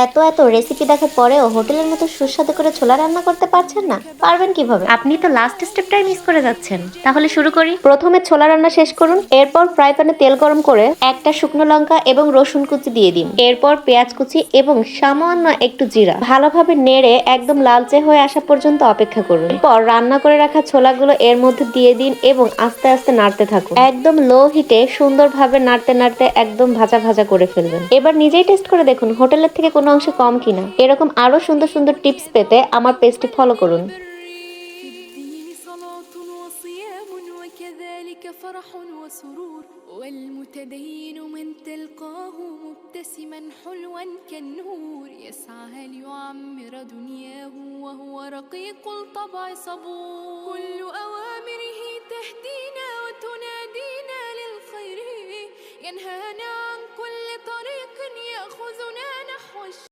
এত এত রেসিপি দেখার পরেও হোটেলের মতো সুস্বাদু করে ছোলা রান্না করতে পারছেন না? পারবেন কিভাবে? আপনি তো লাস্ট স্টেপটাই মিস করে যাচ্ছেন। তাহলে শুরু করি। প্রথমে ছোলা রান্না শেষ করুন, এরপর ফ্রাই প্যানে তেল গরম করে একটা শুকনো লঙ্কা এবং রসুন কুচি দিয়ে দিন। এরপর পেঁয়াজ কুচি এবং সামান্য একটু জিরা ভালোভাবে নেড়ে একদম লালচে হয়ে আসা পর্যন্ত অপেক্ষা করুন। এরপর রান্না করে রাখা ছোলাগুলো এর মধ্যে দিয়ে দিন এবং আস্তে আস্তে নাড়তে থাকুন। একদম লো হিটে সুন্দরভাবে নাড়তে নাড়তে একদম ভাজা ভাজা করে ফেলবেন। এবার নিজেই টেস্ট করে দেখুন হোটেলের থেকে কোনো অংশে কম কিনা। এরকম আরো সুন্দর সুন্দর টিপস পেতে আমার পেজটি ফলো করুন। في الدين صلاة وصيام وكذلك فرح وسرور والمتدين من تلقاه مبتسما حلوا كالنور يسعى ليعمر دنياه وهو رقيق الطبع صبور كل أوامره تهدينا وتنادينا للخير ينهانا عن كل طريق يأخذنا نحو